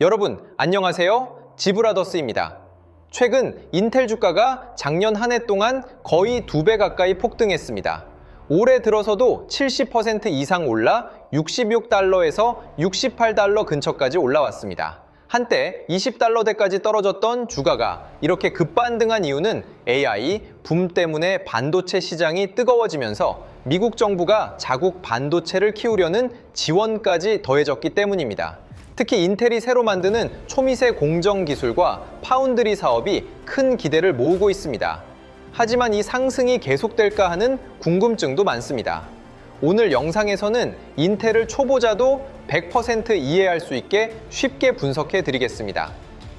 여러분, 안녕하세요. 지브라더스입니다. 최근 인텔 주가가 작년 한 해 동안 거의 2배 가까이 폭등했습니다. 올해 들어서도 70% 이상 올라 66달러에서 68달러 근처까지 올라왔습니다. 한때 20달러대까지 떨어졌던 주가가 이렇게 급반등한 이유는 AI 붐 때문에 반도체 시장이 뜨거워지면서 미국 정부가 자국 반도체를 키우려는 지원까지 더해졌기 때문입니다. 특히 인텔이 새로 만드는 초미세 공정 기술과 파운드리 사업이 큰 기대를 모으고 있습니다. 하지만 이 상승이 계속될까 하는 궁금증도 많습니다. 오늘 영상에서는 인텔을 초보자도 100% 이해할 수 있게 쉽게 분석해 드리겠습니다.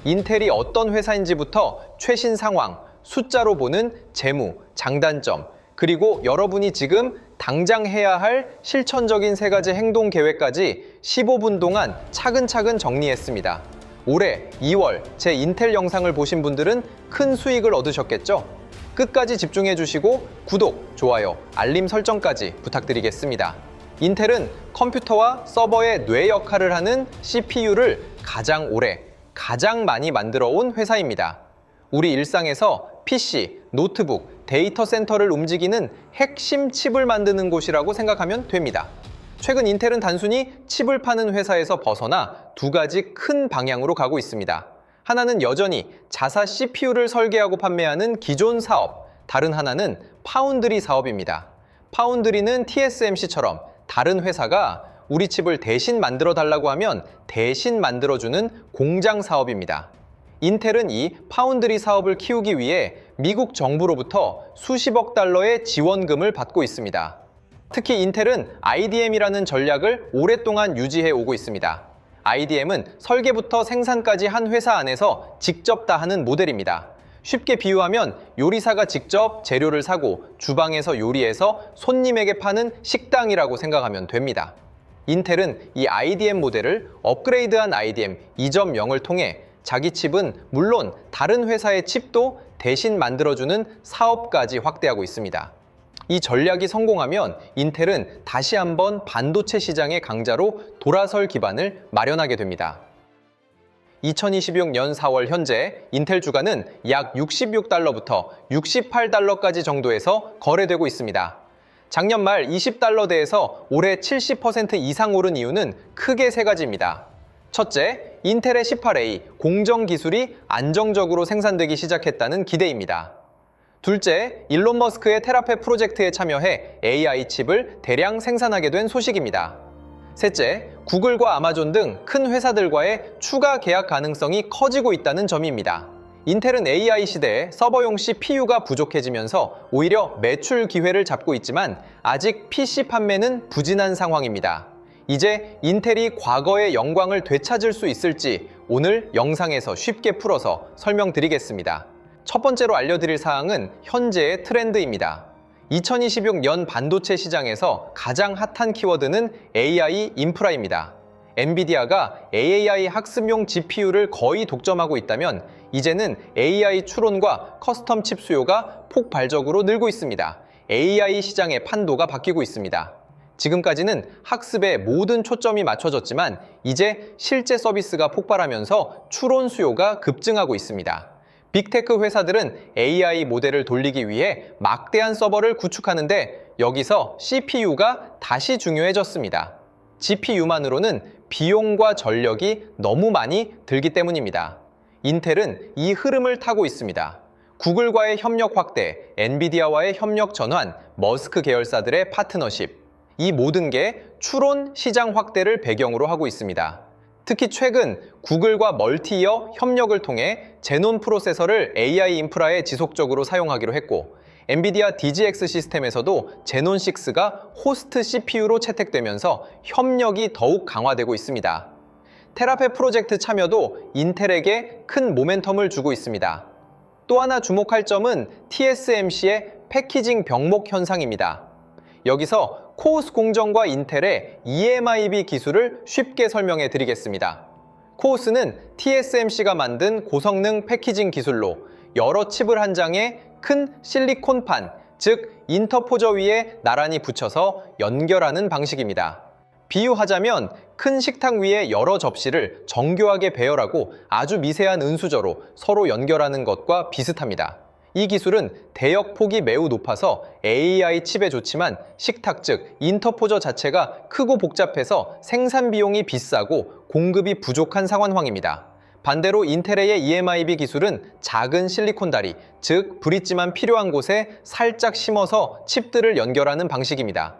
인텔이 어떤 회사인지부터 최신 상황, 숫자로 보는 재무, 장단점, 그리고 여러분이 지금 당장 해야 할 실천적인 3가지 행동 계획까지 15분 동안 차근차근 정리했습니다. 올해 2월 제 인텔 영상을 보신 분들은 큰 수익을 얻으셨겠죠? 끝까지 집중해 주시고 구독, 좋아요, 알림 설정까지 부탁드리겠습니다. 인텔은 컴퓨터와 서버의 뇌 역할을 하는 CPU를 가장 오래, 가장 많이 만들어 온 회사입니다. 우리 일상에서 PC, 노트북, 데이터 센터를 움직이는 핵심 칩을 만드는 곳이라고 생각하면 됩니다. 최근 인텔은 단순히 칩을 파는 회사에서 벗어나 2가지 큰 방향으로 가고 있습니다. 하나는 여전히 자사 CPU를 설계하고 판매하는 기존 사업, 다른 하나는 파운드리 사업입니다. 파운드리는 TSMC처럼 다른 회사가 우리 칩을 대신 만들어 달라고 하면 대신 만들어주는 공장 사업입니다. 인텔은 이 파운드리 사업을 키우기 위해 미국 정부로부터 수십억 달러의 지원금을 받고 있습니다. 특히 인텔은 IDM이라는 전략을 오랫동안 유지해 오고 있습니다. IDM은 설계부터 생산까지 한 회사 안에서 직접 다 하는 모델입니다. 쉽게 비유하면 요리사가 직접 재료를 사고 주방에서 요리해서 손님에게 파는 식당이라고 생각하면 됩니다. 인텔은 이 IDM 모델을 업그레이드한 IDM 2.0을 통해 자기 칩은 물론 다른 회사의 칩도 대신 만들어주는 사업까지 확대하고 있습니다. 이 전략이 성공하면 인텔은 다시 한번 반도체 시장의 강자로 돌아설 기반을 마련하게 됩니다. 2026년 4월 현재 인텔 주가는 약 66달러부터 68달러까지 정도에서 거래되고 있습니다. 작년 말 20달러대에서 올해 70% 이상 오른 이유는 크게 3가지입니다. 첫째, 인텔의 18A 공정 기술이 안정적으로 생산되기 시작했다는 기대입니다. 둘째, 일론 머스크의 테라페 프로젝트에 참여해 AI 칩을 대량 생산하게 된 소식입니다. 셋째, 구글과 아마존 등 큰 회사들과의 추가 계약 가능성이 커지고 있다는 점입니다. 인텔은 AI 시대에 서버용 CPU가 부족해지면서 오히려 매출 기회를 잡고 있지만 아직 PC 판매는 부진한 상황입니다. 이제 인텔이 과거의 영광을 되찾을 수 있을지 오늘 영상에서 쉽게 풀어서 설명드리겠습니다. 첫 번째로 알려드릴 사항은 현재의 트렌드입니다. 2026년 반도체 시장에서 가장 핫한 키워드는 AI 인프라입니다. 엔비디아가 AI 학습용 GPU를 거의 독점하고 있다면 이제는 AI 추론과 커스텀 칩 수요가 폭발적으로 늘고 있습니다. AI 시장의 판도가 바뀌고 있습니다. 지금까지는 학습에 모든 초점이 맞춰졌지만 이제 실제 서비스가 폭발하면서 추론 수요가 급증하고 있습니다. 빅테크 회사들은 AI 모델을 돌리기 위해 막대한 서버를 구축하는데 여기서 CPU가 다시 중요해졌습니다. GPU만으로는 비용과 전력이 너무 많이 들기 때문입니다. 인텔은 이 흐름을 타고 있습니다. 구글과의 협력 확대, 엔비디아와의 협력 전환, 머스크 계열사들의 파트너십, 이 모든 게 추론 시장 확대를 배경으로 하고 있습니다. 특히 최근 구글과 멀티이어 협력을 통해 제논 프로세서를 AI 인프라에 지속적으로 사용하기로 했고 엔비디아 DGX 시스템에서도 제논 6가 호스트 CPU로 채택되면서 협력이 더욱 강화되고 있습니다. 테라페 프로젝트 참여도 인텔에게 큰 모멘텀을 주고 있습니다. 또 하나 주목할 점은 TSMC의 패키징 병목 현상입니다. 여기서 코오스 공정과 인텔의 EMIB 기술을 쉽게 설명해 드리겠습니다. 코오스는 TSMC가 만든 고성능 패키징 기술로 여러 칩을 한 장에 큰 실리콘판, 즉 인터포저 위에 나란히 붙여서 연결하는 방식입니다. 비유하자면 큰 식탁 위에 여러 접시를 정교하게 배열하고 아주 미세한 은수저로 서로 연결하는 것과 비슷합니다. 이 기술은 대역 폭이 매우 높아서 AI 칩에 좋지만 식탁 즉 인터포저 자체가 크고 복잡해서 생산 비용이 비싸고 공급이 부족한 상황입니다. 반대로 인텔의 EMIB 기술은 작은 실리콘 다리, 즉 브릿지만 필요한 곳에 살짝 심어서 칩들을 연결하는 방식입니다.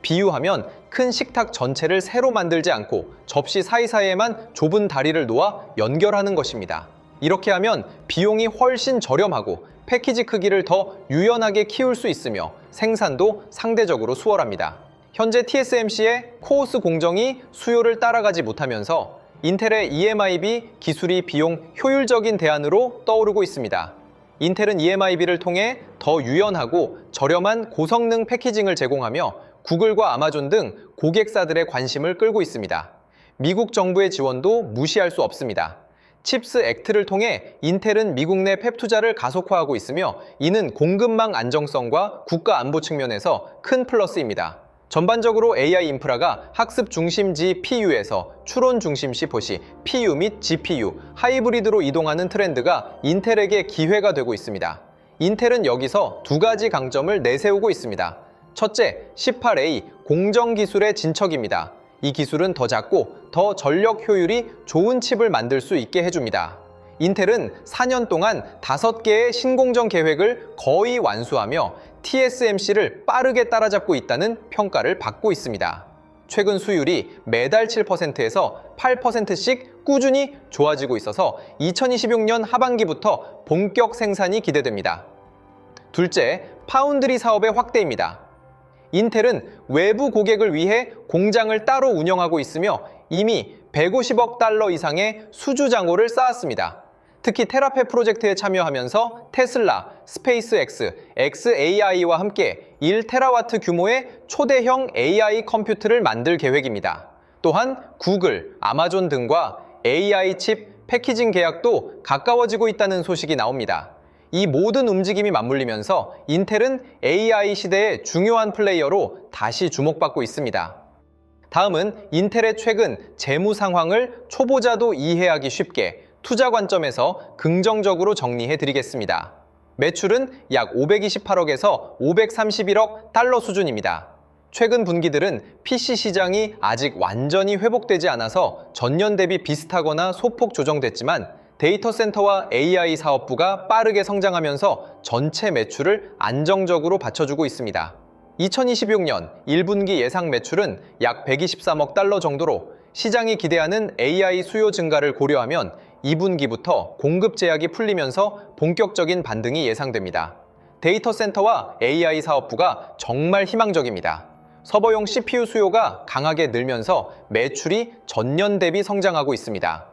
비유하면 큰 식탁 전체를 새로 만들지 않고 접시 사이사이에만 좁은 다리를 놓아 연결하는 것입니다. 이렇게 하면 비용이 훨씬 저렴하고 패키지 크기를 더 유연하게 키울 수 있으며 생산도 상대적으로 수월합니다. 현재 TSMC의 코오스 공정이 수요를 따라가지 못하면서 인텔의 EMIB 기술이 비용 효율적인 대안으로 떠오르고 있습니다. 인텔은 EMIB를 통해 더 유연하고 저렴한 고성능 패키징을 제공하며 구글과 아마존 등 고객사들의 관심을 끌고 있습니다. 미국 정부의 지원도 무시할 수 없습니다. 칩스 액트를 통해 인텔은 미국 내 팹 투자를 가속화하고 있으며 이는 공급망 안정성과 국가 안보 측면에서 큰 플러스입니다. 전반적으로 AI 인프라가 학습 중심 GPU에서 추론 중심 C4C, PU 및 GPU, 하이브리드로 이동하는 트렌드가 인텔에게 기회가 되고 있습니다. 인텔은 여기서 두 가지 강점을 내세우고 있습니다. 첫째, 18A 공정 기술의 진척입니다. 이 기술은 더 작고 더 전력 효율이 좋은 칩을 만들 수 있게 해줍니다. 인텔은 4년 동안 5개의 신공정 계획을 거의 완수하며 TSMC를 빠르게 따라잡고 있다는 평가를 받고 있습니다. 최근 수율이 매달 7%에서 8%씩 꾸준히 좋아지고 있어서 2026년 하반기부터 본격 생산이 기대됩니다. 둘째, 파운드리 사업의 확대입니다. 인텔은 외부 고객을 위해 공장을 따로 운영하고 있으며 이미 150억 달러 이상의 수주 장고를 쌓았습니다. 특히 테라페 프로젝트에 참여하면서 테슬라, 스페이스X, xAI와 함께 1테라와트 규모의 초대형 AI 컴퓨터를 만들 계획입니다. 또한 구글, 아마존 등과 AI 칩 패키징 계약도 가까워지고 있다는 소식이 나옵니다. 이 모든 움직임이 맞물리면서 인텔은 AI 시대의 중요한 플레이어로 다시 주목받고 있습니다. 다음은 인텔의 최근 재무 상황을 초보자도 이해하기 쉽게 투자 관점에서 긍정적으로 정리해 드리겠습니다. 매출은 약 528억에서 531억 달러 수준입니다. 최근 분기들은 PC 시장이 아직 완전히 회복되지 않아서 전년 대비 비슷하거나 소폭 조정됐지만 데이터 센터와 AI 사업부가 빠르게 성장하면서 전체 매출을 안정적으로 받쳐주고 있습니다. 2026년 1분기 예상 매출은 약 123억 달러 정도로 시장이 기대하는 AI 수요 증가를 고려하면 2분기부터 공급 제약이 풀리면서 본격적인 반등이 예상됩니다. 데이터 센터와 AI 사업부가 정말 희망적입니다. 서버용 CPU 수요가 강하게 늘면서 매출이 전년 대비 성장하고 있습니다.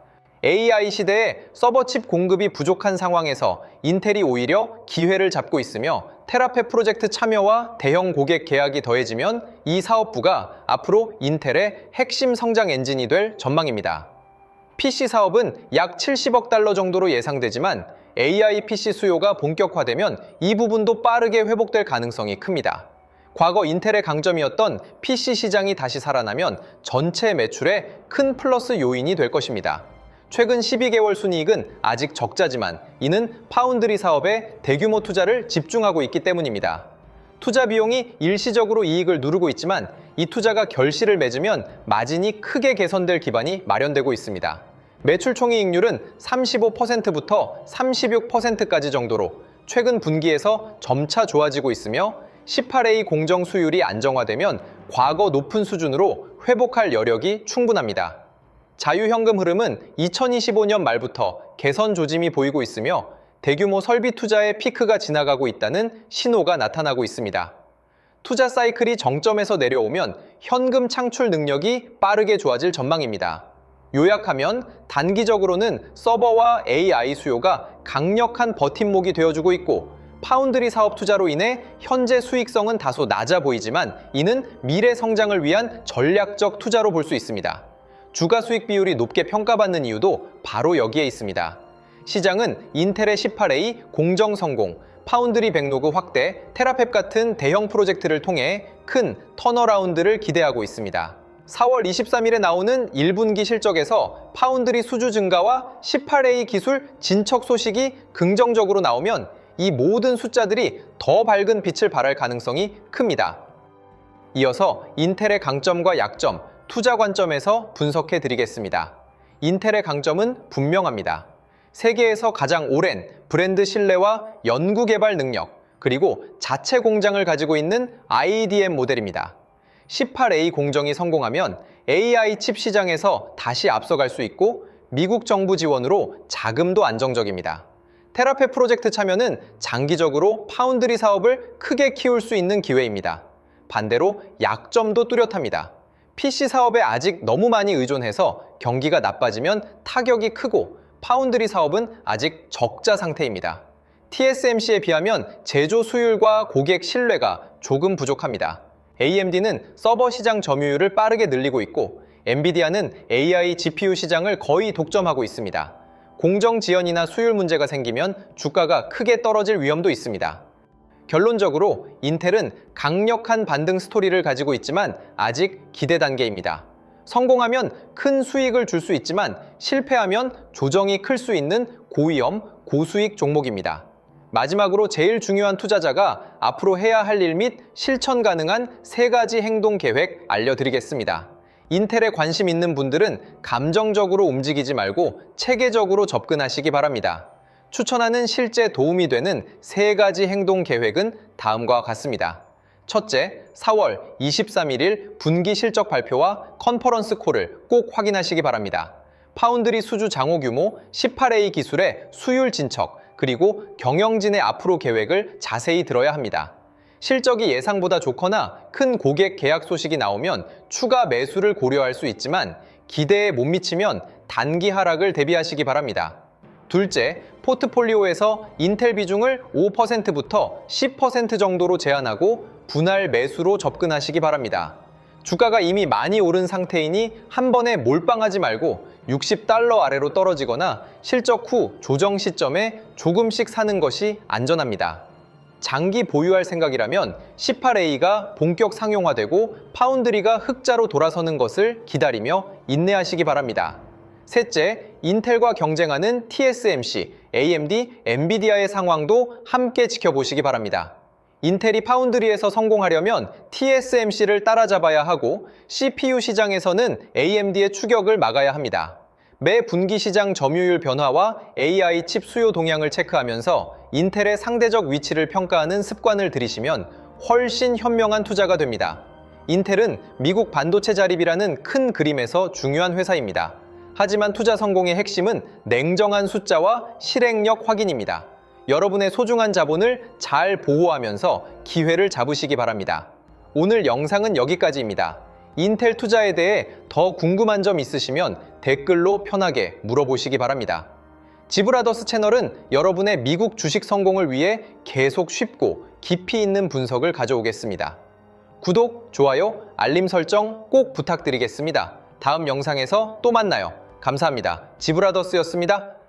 AI 시대에 서버칩 공급이 부족한 상황에서 인텔이 오히려 기회를 잡고 있으며 테라페 프로젝트 참여와 대형 고객 계약이 더해지면 이 사업부가 앞으로 인텔의 핵심 성장 엔진이 될 전망입니다. PC 사업은 약 70억 달러 정도로 예상되지만 AI PC 수요가 본격화되면 이 부분도 빠르게 회복될 가능성이 큽니다. 과거 인텔의 강점이었던 PC 시장이 다시 살아나면 전체 매출에 큰 플러스 요인이 될 것입니다. 최근 12개월 순이익은 아직 적자지만 이는 파운드리 사업에 대규모 투자를 집중하고 있기 때문입니다. 투자 비용이 일시적으로 이익을 누르고 있지만 이 투자가 결실을 맺으면 마진이 크게 개선될 기반이 마련되고 있습니다. 매출 총이익률은 35%부터 36%까지 정도로 최근 분기에서 점차 좋아지고 있으며 18A 공정 수율이 안정화되면 과거 높은 수준으로 회복할 여력이 충분합니다. 자유현금 흐름은 2025년 말부터 개선 조짐이 보이고 있으며 대규모 설비 투자의 피크가 지나가고 있다는 신호가 나타나고 있습니다. 투자 사이클이 정점에서 내려오면 현금 창출 능력이 빠르게 좋아질 전망입니다. 요약하면 단기적으로는 서버와 AI 수요가 강력한 버팀목이 되어주고 있고 파운드리 사업 투자로 인해 현재 수익성은 다소 낮아 보이지만 이는 미래 성장을 위한 전략적 투자로 볼 수 있습니다. 주가 수익 비율이 높게 평가받는 이유도 바로 여기에 있습니다. 시장은 인텔의 18A 공정 성공, 파운드리 백로그 확대, 테라펩 같은 대형 프로젝트를 통해 큰 턴어라운드를 기대하고 있습니다. 4월 23일에 나오는 1분기 실적에서 파운드리 수주 증가와 18A 기술 진척 소식이 긍정적으로 나오면 이 모든 숫자들이 더 밝은 빛을 발할 가능성이 큽니다. 이어서 인텔의 강점과 약점, 투자 관점에서 분석해 드리겠습니다. 인텔의 강점은 분명합니다. 세계에서 가장 오랜 브랜드 신뢰와 연구개발 능력, 그리고 자체 공장을 가지고 있는 IDM 모델입니다. 18A 공정이 성공하면 AI 칩 시장에서 다시 앞서갈 수 있고 미국 정부 지원으로 자금도 안정적입니다. 테라페 프로젝트 참여는 장기적으로 파운드리 사업을 크게 키울 수 있는 기회입니다. 반대로 약점도 뚜렷합니다. PC 사업에 아직 너무 많이 의존해서 경기가 나빠지면 타격이 크고 파운드리 사업은 아직 적자 상태입니다. TSMC에 비하면 제조 수율과 고객 신뢰가 조금 부족합니다. AMD는 서버 시장 점유율을 빠르게 늘리고 있고 엔비디아는 AI GPU 시장을 거의 독점하고 있습니다. 공정 지연이나 수율 문제가 생기면 주가가 크게 떨어질 위험도 있습니다. 결론적으로 인텔은 강력한 반등 스토리를 가지고 있지만 아직 기대 단계입니다. 성공하면 큰 수익을 줄 수 있지만 실패하면 조정이 클 수 있는 고위험, 고수익 종목입니다. 마지막으로 제일 중요한 투자자가 앞으로 해야 할 일 및 실천 가능한 3가지 행동 계획 알려드리겠습니다. 인텔에 관심 있는 분들은 감정적으로 움직이지 말고 체계적으로 접근하시기 바랍니다. 추천하는 실제 도움이 되는 3가지 행동 계획은 다음과 같습니다. 첫째, 4월 23일 분기 실적 발표와 컨퍼런스 콜을 꼭 확인하시기 바랍니다. 파운드리 수주 장호 규모, 18A 기술의 수율 진척, 그리고 경영진의 앞으로 계획을 자세히 들어야 합니다. 실적이 예상보다 좋거나 큰 고객 계약 소식이 나오면 추가 매수를 고려할 수 있지만 기대에 못 미치면 단기 하락을 대비하시기 바랍니다. 둘째, 포트폴리오에서 인텔 비중을 5%부터 10% 정도로 제한하고 분할 매수로 접근하시기 바랍니다. 주가가 이미 많이 오른 상태이니 한 번에 몰빵하지 말고 $60 아래로 떨어지거나 실적 후 조정 시점에 조금씩 사는 것이 안전합니다. 장기 보유할 생각이라면 18A가 본격 상용화되고 파운드리가 흑자로 돌아서는 것을 기다리며 인내하시기 바랍니다. 셋째, 인텔과 경쟁하는 TSMC, AMD, 엔비디아의 상황도 함께 지켜보시기 바랍니다. 인텔이 파운드리에서 성공하려면 TSMC를 따라잡아야 하고 CPU 시장에서는 AMD의 추격을 막아야 합니다. 매 분기 시장 점유율 변화와 AI 칩 수요 동향을 체크하면서 인텔의 상대적 위치를 평가하는 습관을 들이시면 훨씬 현명한 투자가 됩니다. 인텔은 미국 반도체 자립이라는 큰 그림에서 중요한 회사입니다. 하지만 투자 성공의 핵심은 냉정한 숫자와 실행력 확인입니다. 여러분의 소중한 자본을 잘 보호하면서 기회를 잡으시기 바랍니다. 오늘 영상은 여기까지입니다. 인텔 투자에 대해 더 궁금한 점 있으시면 댓글로 편하게 물어보시기 바랍니다. 지브라더스 채널은 여러분의 미국 주식 성공을 위해 계속 쉽고 깊이 있는 분석을 가져오겠습니다. 구독, 좋아요, 알림 설정 꼭 부탁드리겠습니다. 다음 영상에서 또 만나요. 감사합니다. 지브라더스였습니다.